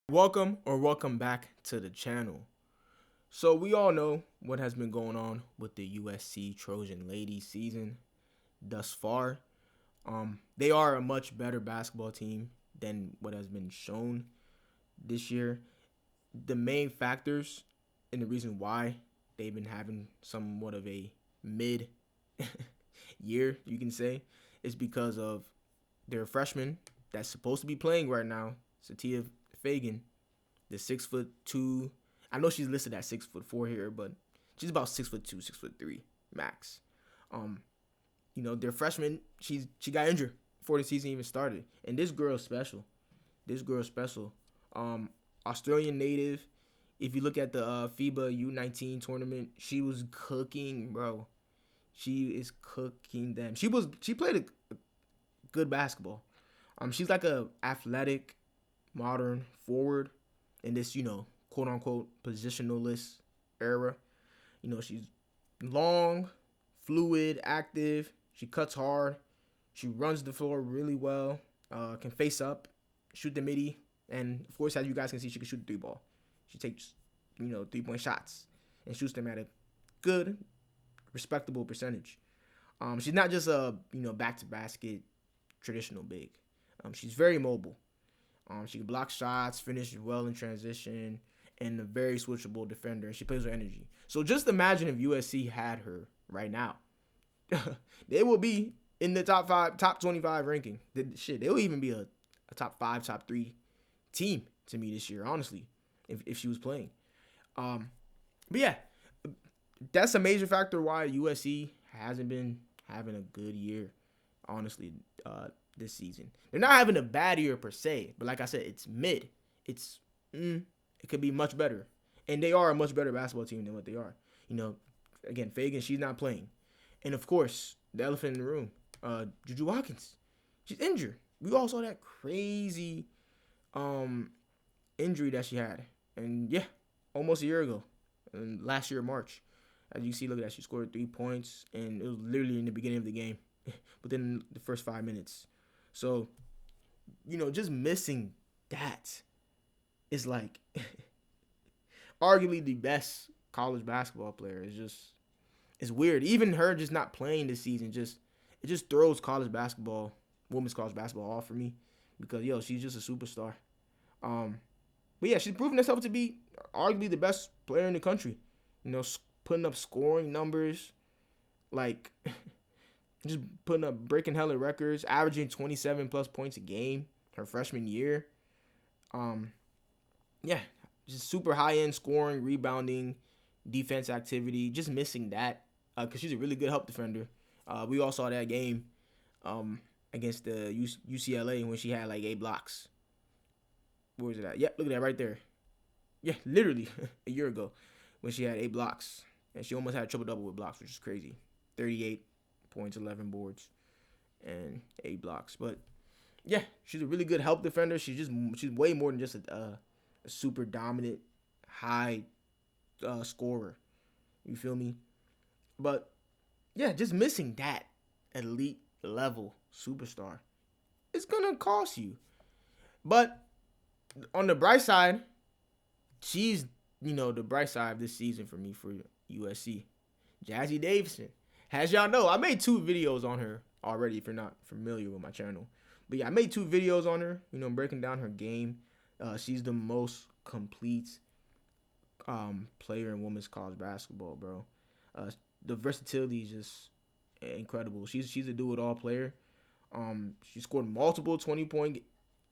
Welcome back to the channel. So we all know what has been going on with the USC Trojan ladies season thus far. They are a much better basketball team than what has been shown this year. The main factors and the reason why they've been having somewhat of a mid year, you can say, is because of their freshman that's supposed to be playing right now, Satia Fagan, the 6'2". I know she's listed at 6'4" here, but she's about 6'2", 6'3" max. Um, their freshman, she got injured before the season even started, and this girl's special. This girl's special. Australian native. If you look at the FIBA U19 tournament, she was cooking, bro. She is cooking them. She played a good basketball. She's like a athletic, modern forward in this, quote unquote positionalist era. She's long, fluid, active. She cuts hard. She runs the floor really well. Can face up, shoot the midi, and of course, as you guys can see, she can shoot the three ball. She takes, 3-point shots and shoots them at a good, respectable percentage. She's not just a back to basket traditional big. She's very mobile. She can block shots, finish well in transition, and a very switchable defender. And she plays with energy. So just imagine if USC had her right now. They will be in the top 25 ranking. They will even be a top 5, top 3 team to me this year, honestly, if she was playing. But yeah, that's a major factor why USC hasn't been having a good year, honestly, this season. They're not having a bad year per se, but like I said, it's mid. It could be much better. And they are a much better basketball team than what they are. Again, Fagan, she's not playing. And of course, the elephant in the room, Juju Watkins. She's injured. We all saw that crazy injury that she had. And yeah, almost a year ago. And last year, March. As you see, look at that. She scored 3 points, and it was literally in the beginning of the game, within the first 5 minutes. So, just missing that is like arguably the best college basketball player. It's weird. Even her just not playing this season, it just throws women's college basketball off for me, because she's just a superstar. But yeah, she's proven herself to be arguably the best player in the country. Putting up scoring numbers, like just breaking hella records, averaging 27 plus points a game her freshman year. Yeah, just super high end scoring, rebounding, defense activity. Just missing that because she's a really good help defender. We all saw that game against the UCLA when she had like 8 blocks. Where was it at? Yep, look at that right there. Yeah, literally a year ago when she had 8 blocks. And she almost had a triple-double with blocks, which is crazy. 38 points, 11 boards, and 8 blocks. But yeah, she's a really good help defender. She's way more than just a super dominant, high scorer. You feel me? But yeah, just missing that elite level superstar, it's gonna cost you. But on the bright side, she's the bright side of this season for me for USC. Jazzy Davidson. As y'all know, I made 2 videos on her already if you're not familiar with my channel. But yeah, I made 2 videos on her, breaking down her game. She's the most complete player in women's college basketball, bro. The versatility is just incredible. She's a do-it-all player. She scored multiple 20-point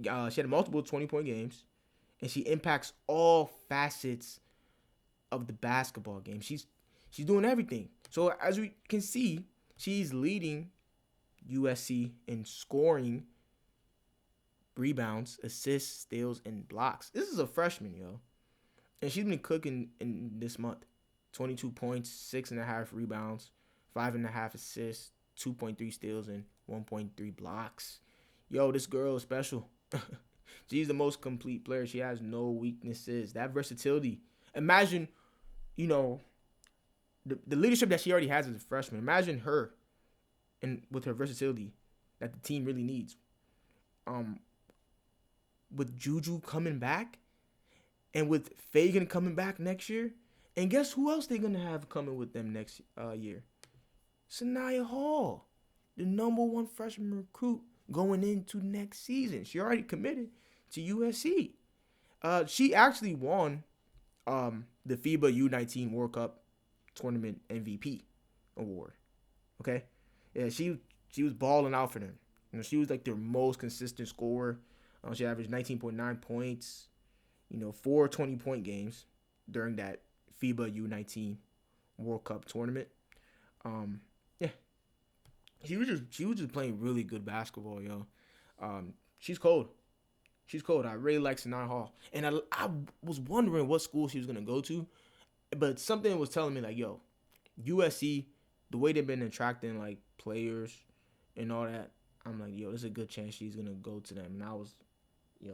she had multiple 20-point games, and she impacts all facets of the basketball game. She's doing everything. So as we can see, she's leading USC in scoring, rebounds, assists, steals, and blocks. This is a freshman, yo. And she's been cooking in this month. 22 points, 6.5 rebounds, 5.5 assists, 2.3 steals, and 1.3 blocks. Yo, this girl is special. She's the most complete player. She has no weaknesses. That versatility. Imagine, the leadership that she already has as a freshman. Imagine her and with her versatility that the team really needs. With Juju coming back, And with Fagan coming back next year, and guess who else they're gonna have coming with them next year? Sanaya Hall, the number one freshman recruit going into next season. She already committed to USC. She actually won the FIBA U19 World Cup tournament MVP award. Okay, yeah, she was balling out for them. She was like their most consistent scorer. She averaged 19.9 points. 4 20-point games during that FIBA U19 World Cup tournament. Yeah, she was just playing really good basketball, yo. She's cold. She's cold. I really like Sanaa Hall, and I was wondering what school she was gonna go to, but something was telling me like, yo, USC, the way they've been attracting like players and all that, I'm like, yo, there's a good chance she's gonna go to them, and I was,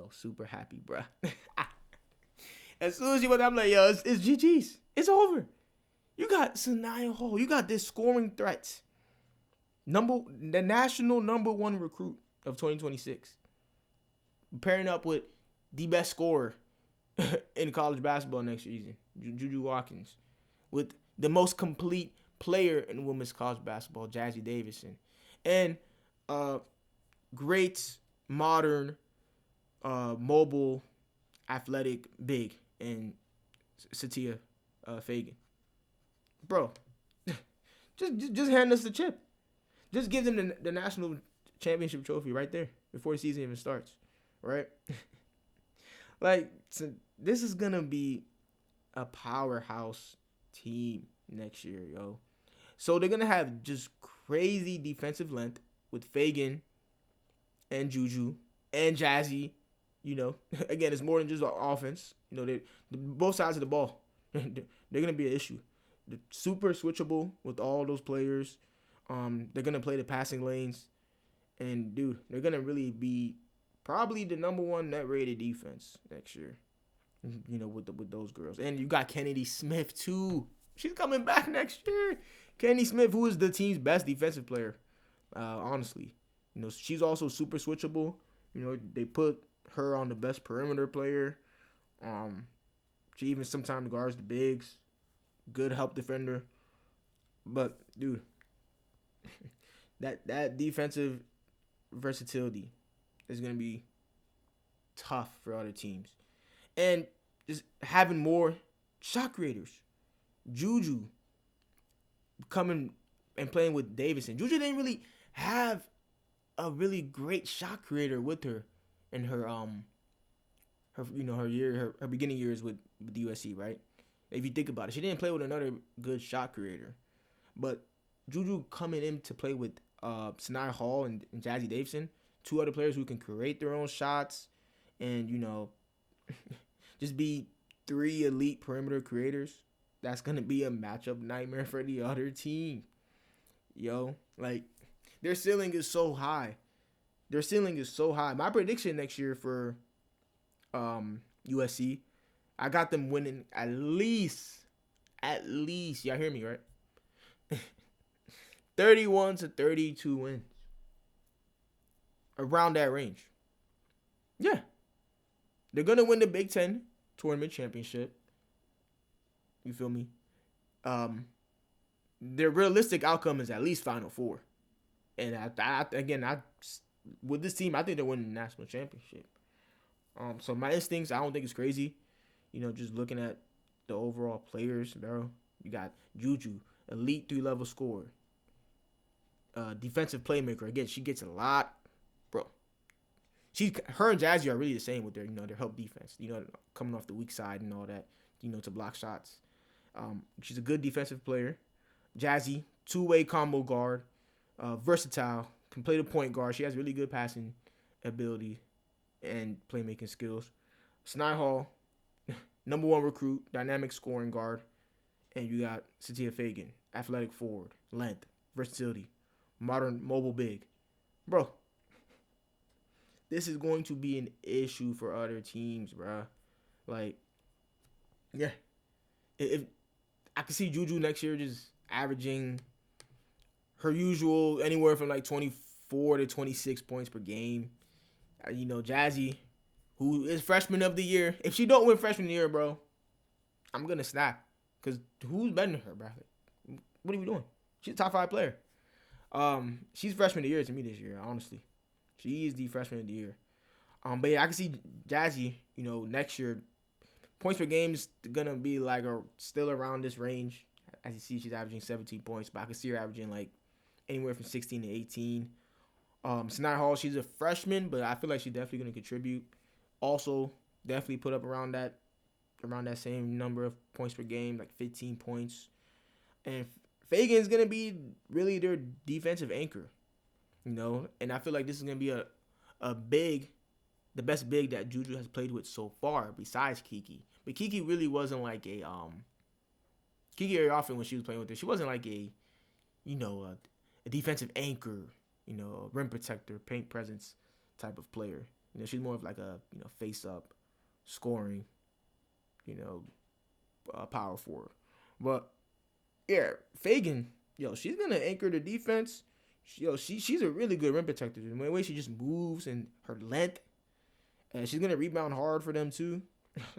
super happy, bruh. As soon as she went, I'm like, yo, it's GG's. It's over. You got Sanaya Hall. You got this scoring threat. The national number one recruit of 2026. Pairing up with the best scorer in college basketball next season, Juju Watkins. With the most complete player in women's college basketball, Jazzy Davison. And great, modern, mobile, athletic big in Satia Fagan. Bro, just hand us the chip. Just give them the national championship trophy right there before the season even starts, right? This is going to be a powerhouse team next year, yo. So they're going to have just crazy defensive length with Fagan and Juju and Jazzy. Again, it's more than just offense. Both sides of the ball, they're going to be an issue. They're super switchable with all those players. They're going to play the passing lanes. And, dude, they're going to really be probably the number one net rated defense next year, with those girls. And you got Kennedy Smith, too. She's coming back next year. Kennedy Smith, who is the team's best defensive player, honestly. She's also super switchable. They put her on the best perimeter player. She even sometimes guards the bigs. Good help defender. But, dude, that defensive versatility is going to be tough for other teams. And just having more shot creators. Juju coming and playing with Davison. Juju didn't really have a really great shot creator with her in her beginning years with the USC, right? If you think about it, she didn't play with another good shot creator. But Juju coming in to play with Sanaya Hall and Jazzy Davison, two other players who can create their own shots and, just be three elite perimeter creators. That's going to be a matchup nightmare for the other team. Yo, their ceiling is so high. My prediction next year for USC, I got them winning at least, y'all hear me, right? 31 to 32 wins. Around that range. Yeah. They're going to win the Big Ten tournament championship. You feel me? Their realistic outcome is at least Final Four. And with this team, I think they're winning the national championship. So my instincts, I don't think it's crazy. Just looking at the overall players, bro. You got Juju, elite 3-level scorer. Defensive playmaker. Again, she gets a lot, bro. Her and Jazzy are really the same with their help defense. Coming off the weak side and all that. To block shots. She's a good defensive player. Jazzy, two-way combo guard, versatile, can play the point guard. She has really good passing ability and playmaking skills. Sanaya Hall, number one recruit, dynamic scoring guard, and you got Satia Fagan, athletic forward, length, versatility, modern mobile big. Bro, this is going to be an issue for other teams, bro. Yeah. If I can see Juju next year just averaging her usual anywhere from 24 to 26 points per game. Jazzy, who is freshman of the year. If she don't win freshman of the year, bro, I'm gonna snap. Cause who's better than her, bro? Like, what are we doing? She's a top 5 player. She's freshman of the year to me this year, honestly. She is the freshman of the year. But yeah, I can see Jazzy, next year, points per game is gonna be like still around this range. As you see, she's averaging 17 points, but I can see her averaging like anywhere from 16 to 18. Sanaya Hall, she's a freshman, but I feel like she's definitely gonna contribute. Also, definitely put up around that same number of points per game, like 15 points. And Fagan's gonna be really their defensive anchor, And I feel like this is gonna be the best big that Juju has played with so far, besides Kiki. But Kiki really wasn't like Kiki very often when she was playing with her, she wasn't like a defensive anchor, a rim protector, paint presence type of player. She's more of like a face up, scoring, power forward. But yeah, Fagan, she's gonna anchor the defense. She's a really good rim protector. The way she just moves and her length, and she's gonna rebound hard for them too.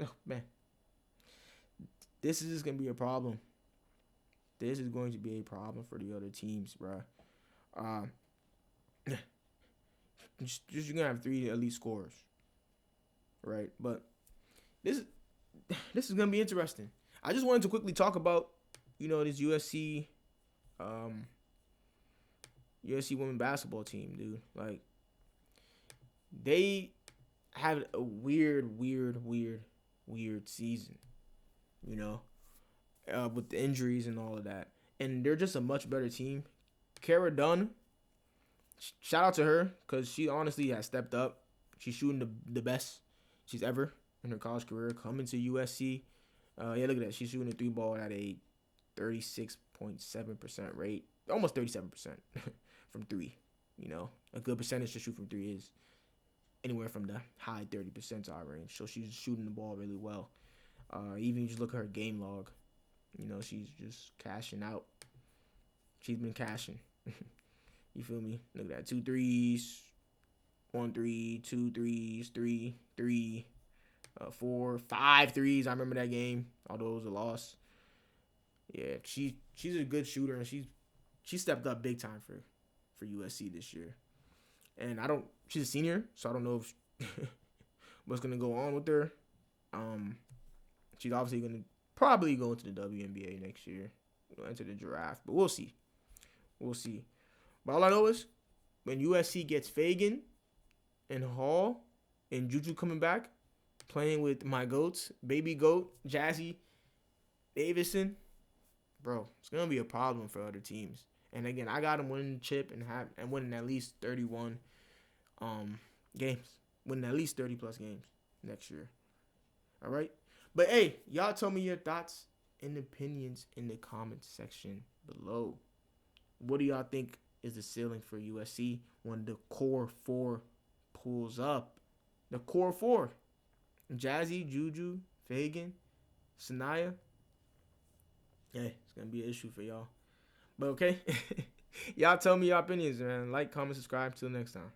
Oh, man, this is just gonna be a problem. This is going to be a problem for the other teams, bro. You're gonna have 3 elite scorers, right? But this is gonna be interesting. I just wanted to quickly talk about this USC women basketball team, dude. Like, they had a weird season, with the injuries and all of that. And they're just a much better team. Kara Dunn, shout out to her, because she honestly has stepped up. She's shooting the best she's ever in her college career, coming to USC. Yeah, look at that. She's shooting the 3 ball at a 36.7% rate. Almost 37% from 3. A good percentage to shoot from 3 is anywhere from the high 30 percentile range. So she's shooting the ball really well. Even just look at her game log. She's just cashing out. She's been cashing. You feel me? Look at that. 2 threes, 1 3, 2 threes, 3, 3, 4, 5 threes. I remember that game, although it was a loss. Yeah, she's a good shooter, and she stepped up big time for USC this year. And she's a senior, so I don't know if what's gonna go on with her. She's obviously gonna probably go into the WNBA next year, enter the draft, but we'll see. But all I know is when USC gets Fagan and Hall and Juju coming back, playing with my goats, baby goat, Jazzy Davison, bro, it's gonna be a problem for other teams. And again, I got them winning the chip and winning at least 31 games, winning at least 30 plus games next year. All right, but hey, y'all tell me your thoughts and opinions in the comments section below. What do y'all think is the ceiling for USC when the core 4 pulls up? The core 4. Jazzy, Juju, Fagan, Sanaya. Hey, it's going to be an issue for y'all. But okay. Y'all tell me your opinions, man. Like, comment, subscribe. Till next time.